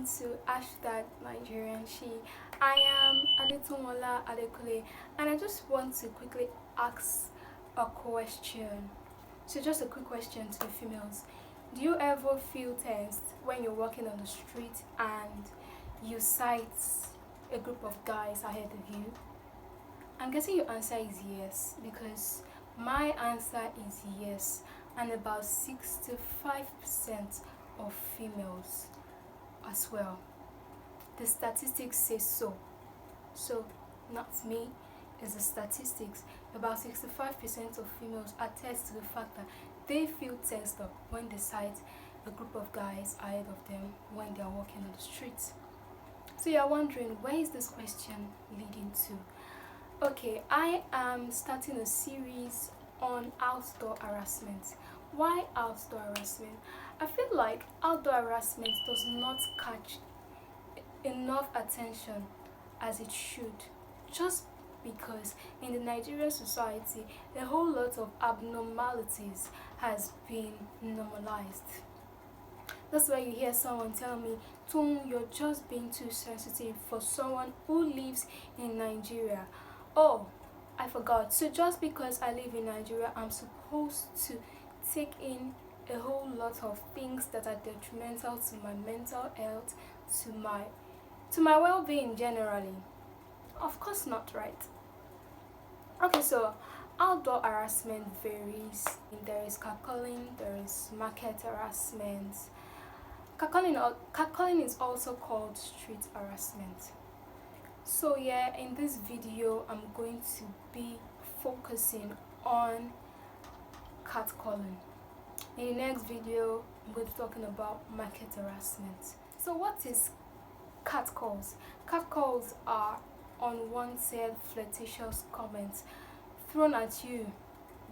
welcome to Hashtag Nigerian She. I am Adetumola Adekule, and I just want to quickly ask a question. So just a quick question to the females. Do you ever feel tensed when you're walking on the street and you sight a group of guys ahead of you? I'm guessing your answer is yes, because my answer is yes, and about 65% of females as well. The statistics say so. So, not me, it's the statistics. About 65% of females attest to the fact that they feel tensed up when they sight a group of guys ahead of them when they are walking on the streets. So you're wondering, where is this question leading to? Okay, I am starting a series on outdoor harassment. Why outdoor harassment? I feel like outdoor harassment does not catch enough attention as it should, just because in the Nigerian society a whole lot of abnormalities has been normalized. That's why you hear someone tell me, Tom, you're just being too sensitive for someone who lives in Nigeria. Oh, I forgot. So just because I live in Nigeria, I'm supposed to take in a whole lot of things that are detrimental to my mental health, to my well-being generally? Of course not, right? Okay, so outdoor harassment varies. There is CatCalling, there is market harassment. CatCalling is also called street harassment. So yeah, in this video I'm going to be focusing on CatCalling. In the next video I'm going to be talking about market harassment. So what is catcalls? Catcalls are unwanted flirtatious comments thrown at you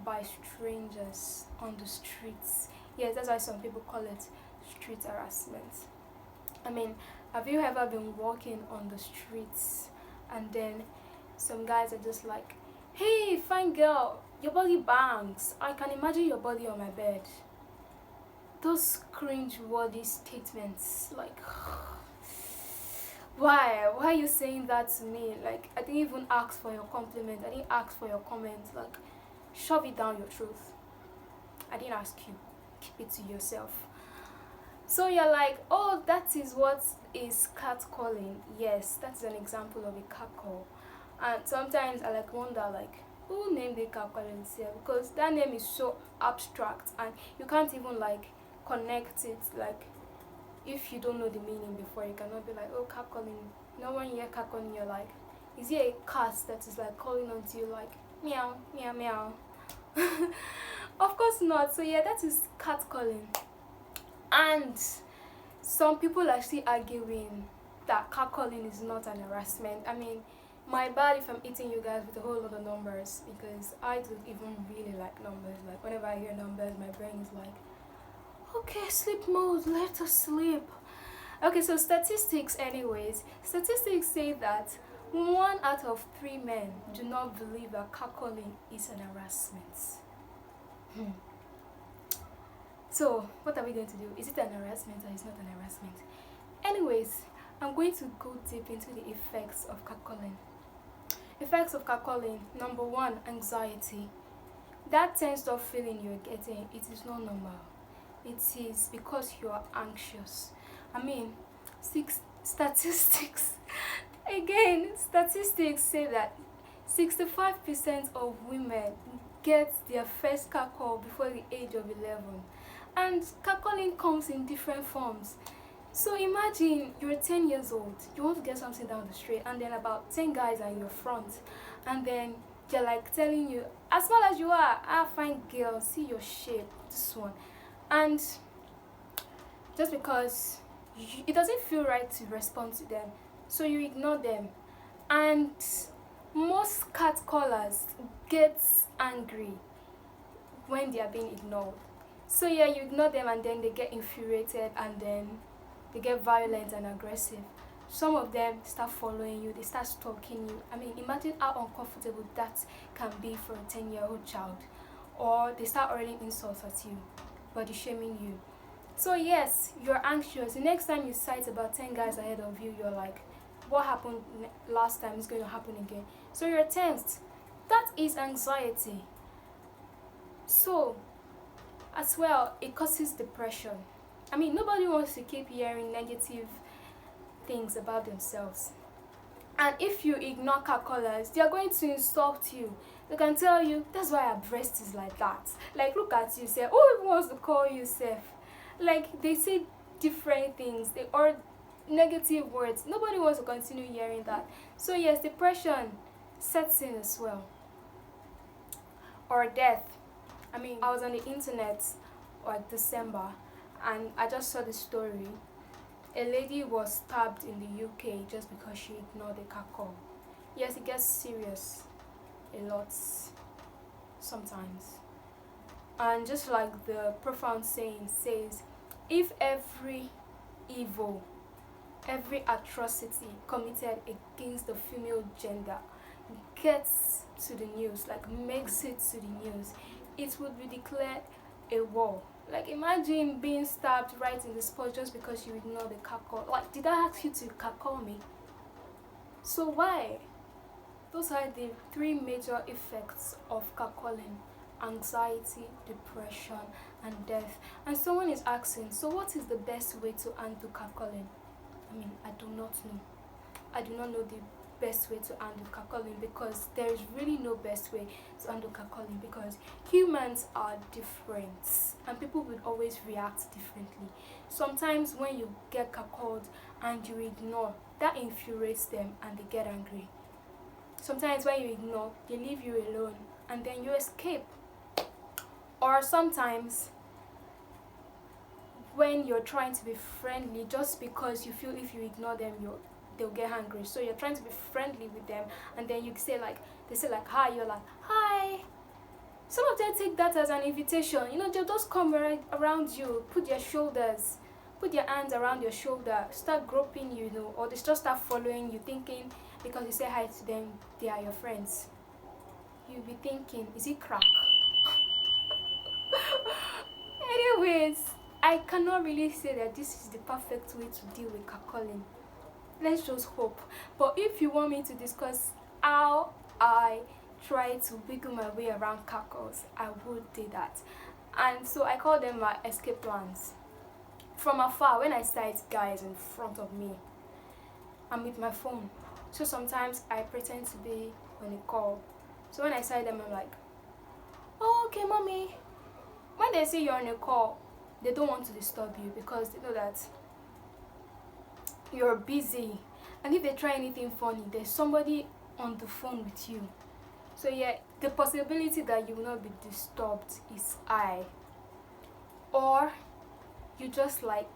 by strangers on the streets. Yes, that's why some people call it street harassment. I mean, have you ever been walking on the streets and then some guys are just like, hey, fine girl, your body bangs, I can imagine your body on my bed. Those cringe-worthy statements, like, why are you saying that to me? Like, I didn't even ask for your compliment, I didn't ask for your comment. Like, shove it down your throat. I didn't ask you, keep it to yourself. So you're like, oh, that is what is catcalling. Yes, that's an example of a catcall. And sometimes I wonder who named the catcalling itself, because that name is so abstract and you can't even connect it. If you don't know the meaning before, you cannot be like, oh, catcalling. No, when you hear catcalling, you're like, is it a cat that is calling onto you like meow meow meow? Of course not. So yeah, that is catcalling. And some people are still arguing that catcalling is not an harassment. I mean, my bad if I'm eating you guys with a whole lot of numbers, because I don't even really like numbers. Like, whenever I hear numbers, my brain is like, okay, sleep mode, let us sleep. Okay, so statistics say that 1 out of 3 men do not believe that catcalling is an harassment. So, what are we going to do? Is it an harassment or is it not an harassment? Anyways, I'm going to go deep into the effects of catcalling. Effects of catcalling. Number 1, anxiety. That tensed up feeling you're getting, it is not normal. It is because you are anxious. I mean, statistics say that 65% of women get their first catcall before the age of 11. And catcalling comes in different forms. So imagine you're 10 years old, you want to get something down the street, and then about 10 guys are in your front, and then they're telling you, as small as you are, fine girl, see your shape, this one. And just because it doesn't feel right to respond to them, so you ignore them. And most catcallers get angry when they are being ignored. So yeah, you ignore them and then they get infuriated and then they get violent and aggressive. Some of them start following you, they start stalking you. I mean, imagine how uncomfortable that can be for a 10-year-old child. Or they start hurling insults at you, body shaming you, So yes, you're anxious. The next time you sight about 10 guys ahead of you, you're like, what happened last time is going to happen again. So you're tensed. That is anxiety. So as well, it causes depression. I mean, nobody wants to keep hearing negative things about themselves. And if you ignore catcallers, they are going to insult you. They can tell you, that's why her breast is like that. Like, look at you, say, who even wants to call you safe? Like, they say different things, they or negative words. Nobody wants to continue hearing that. So yes, depression sets in as well. Or death. I mean, I was on the internet like December, and I just saw the story. A lady was stabbed in the UK just because she ignored a catcall. Yes, it gets serious a lot sometimes. And just like the profound saying says, if every evil, every atrocity committed against the female gender gets to the news, like makes it to the news, it would be declared a war. Like, imagine being stabbed right in the spot just because you ignored the catcall. Like, did I ask you to catcall me? So why? Those are the three major effects of catcalling: anxiety, depression, and death. And someone is asking, so what is the best way to handle catcalling? I mean, I do not know. I do not know the best way to handle catcalling, because there is really no best way to handle catcalling, because humans are different and people will always react differently. Sometimes when you get catcalled and you ignore, that infuriates them and they get angry. Sometimes when you ignore, they leave you alone and then you escape. Or sometimes when you're trying to be friendly, just because you feel if you ignore them, they'll get angry. So you're trying to be friendly with them, and then you say like, they say like hi, you're like hi. Some of them take that as an invitation. You know, they'll just come right around you, put their hands around your shoulder, start groping you, you know, or they just start following you, thinking because you say hi to them, they are your friends. You'll be thinking, is it crack? Anyways, I cannot really say that this is the perfect way to deal with catcalling. Let's just hope. But if you want me to discuss how I try to wiggle my way around catcalls, I would do that. And so I call them my escape plans. From afar, when I sight guys in front of me, I'm with my phone. So sometimes I pretend to be on a call. So when I sight them, I'm like, oh, okay, mommy. When they say you're on a call, they don't want to disturb you because they know that you're busy, and if they try anything funny, there's somebody on the phone with you. So yeah, the possibility that you will not be disturbed is high. Or you just like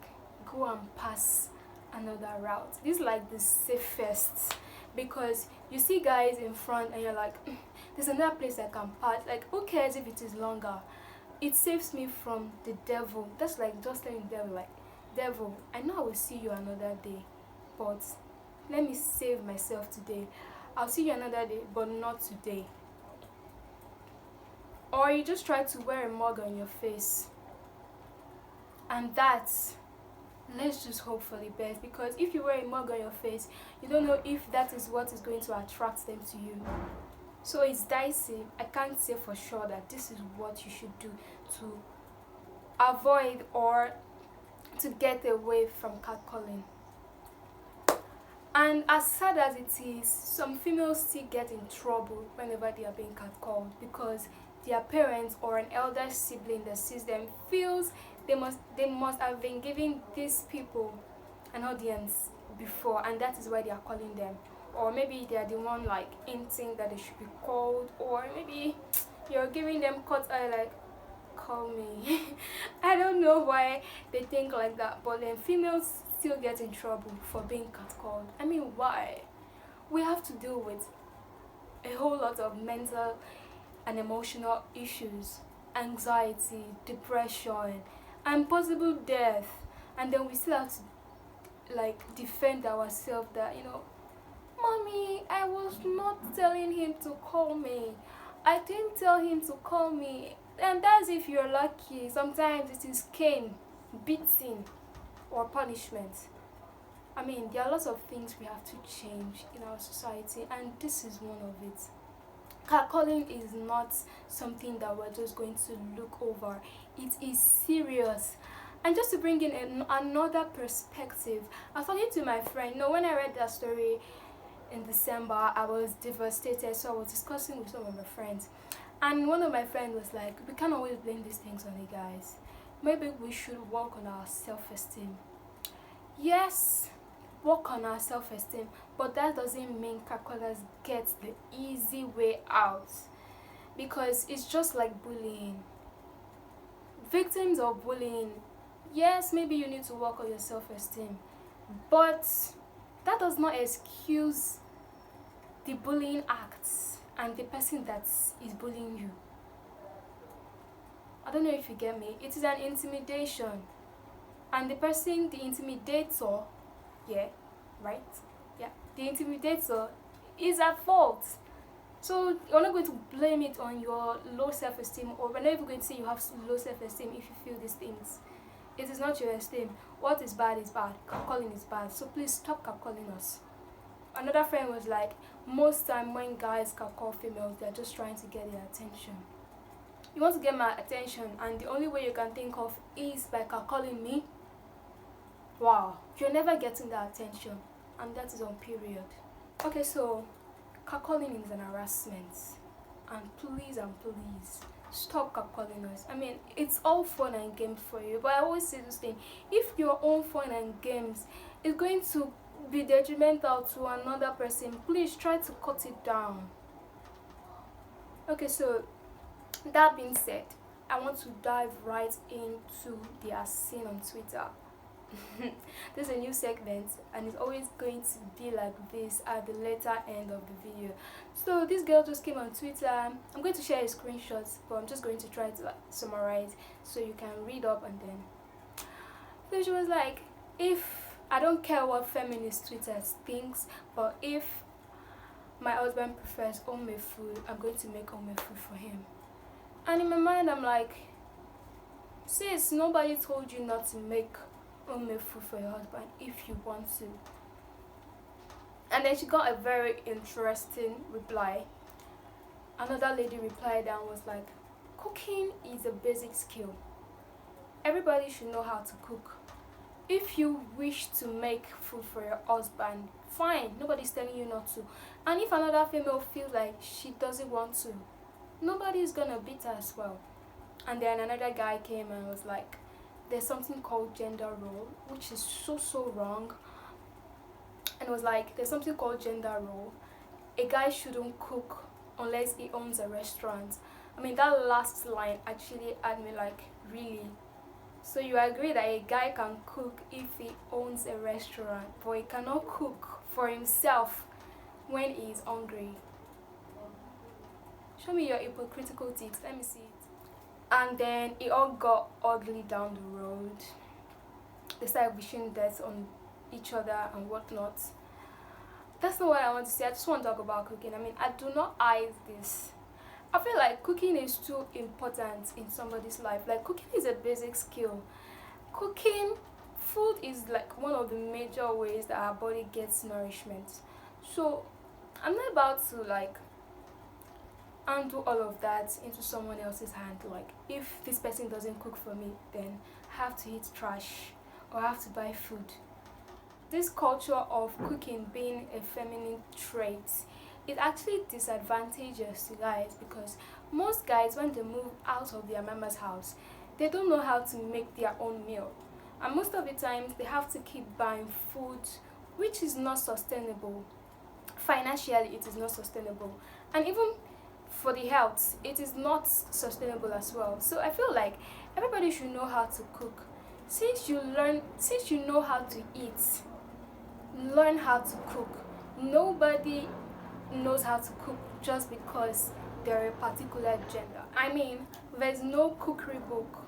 go and pass another route. This is like the safest, because you see guys in front and you're like, there's another place I can pass. Like, who cares if it is longer? It saves me from the devil. That's like just telling the devil, like, devil, I know I will see you another day, but let me save myself today. I'll see you another day, but not today. Or you just try to wear a mug on your face, and that's, let's just hope for the best, because if you wear a mug on your face, you don't know if that is what is going to attract them to you. So it's dicey. I can't say for sure that this is what you should do to avoid or to get away from catcalling. And as sad as it is, some females still get in trouble whenever they are being catcalled, because their parents or an elder sibling that sees them feels they must have been giving these people an audience before, and that is why they are calling them. Or maybe they are the one like hinting that they should be called, or maybe you're giving them cut eye like, call me. I don't know why they think like that, but then females still get in trouble for being catcalled. I mean, why? We have to deal with a whole lot of mental and emotional issues, anxiety, depression, and possible death, and then we still have to like defend ourselves that, you know, mommy, I was not telling him to call me. I didn't tell him to call me. And that's if you're lucky. Sometimes it is Cain beating or punishment. I mean, there are lots of things we have to change in our society, and this is one of it. Catcalling is not something that we're just going to look over. It is serious. And just to bring in another perspective, I was talking to my friend. When I read that story in December, I was devastated. So I was discussing with some of my friends. And one of my friends was like, we can't always blame these things on the guys. Maybe we should work on our self-esteem. Yes, work on our self-esteem, but that doesn't mean catcallers get the easy way out, because it's just like bullying. Victims of bullying, yes, maybe you need to work on your self-esteem, but that does not excuse the bullying acts and the person that is bullying you. I don't know if you get me. It is an intimidation, and the person, the intimidator, yeah, right? Yeah, the intimidator is at fault. So you're not going to blame it on your low self-esteem, or we're not even going to say you have low self-esteem if you feel these things. It is not your esteem. What is bad is bad. Catcalling is bad. So please stop catcalling us. Another friend was like, most time when guys catcall females, they're just trying to get their attention. You want to get my attention, and the only way you can think of is by catcalling me? Wow, you're never getting that attention, and that is on period. Okay, so catcalling is an harassment, and please stop catcalling us. I mean, it's all fun and games for you, but I always say this thing: if your own fun and games is going to be detrimental to another person, please try to cut it down. Okay, so that being said, I want to dive right into the as seen on Twitter. This is a new segment, and it's always going to be like this at the later end of the video. So this girl just came on Twitter. I'm going to share a screenshot, but I'm just going to try to summarize so you can read up. And then so she was like, if I don't care what feminist Twitter thinks, but if my husband prefers homemade food, I'm going to make homemade food for him. And in my mind, I'm like, sis, nobody told you not to make homemade food for your husband if you want to. And then she got a very interesting reply. Another lady replied and was like, cooking is a basic skill. Everybody should know how to cook. If you wish to make food for your husband, fine, nobody's telling you not to. And if another female feels like she doesn't want to, nobody's gonna beat her as well. And then another guy came and was like, there's something called gender role, which is so wrong. And it was like, there's something called gender role. A guy shouldn't cook unless he owns a restaurant. I mean, that last line actually had me like, really? So you agree that a guy can cook if he owns a restaurant, but he cannot cook for himself when he is hungry? Show me your hypocritical teeth, let me see it. And then it all got ugly down the road. They started wishing death on each other and whatnot. That's not what I want to say. I just want to talk about cooking. I mean, I do not hide this. I feel like cooking is too important in somebody's life. Like, cooking is a basic skill. Cooking, food is like one of the major ways that our body gets nourishment. So I'm not about to like undo all of that into someone else's hand. Like, if this person doesn't cook for me, then I have to eat trash or I have to buy food. This culture of cooking being a feminine trait, it actually disadvantages to guys, because most guys, when they move out of their mama's house, they don't know how to make their own meal, and most of the times they have to keep buying food, which is not sustainable. Financially, it is not sustainable, and even for the health, it is not sustainable as well. So I feel like everybody should know how to cook. Since you know how to eat, learn how to cook. Nobody knows how to cook just because they're a particular gender. I mean, there's no cookery book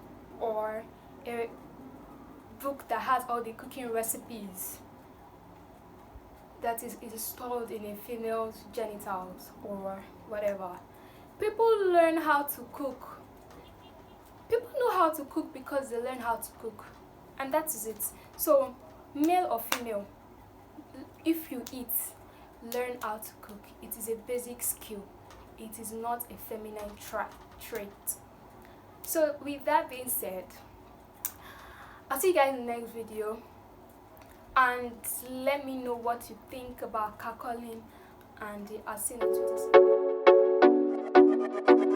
or a book that has all the cooking recipes that is installed in a female's genitals or whatever. People learn how to cook. People know how to cook because they learn how to cook. And that is it. So, male or female, if you eat, learn how to cook. It is a basic skill. It is not a feminine trait. So with that being said, I'll see you guys in the next video, and let me know what you think about catcalling, and I'll see you on Twitter.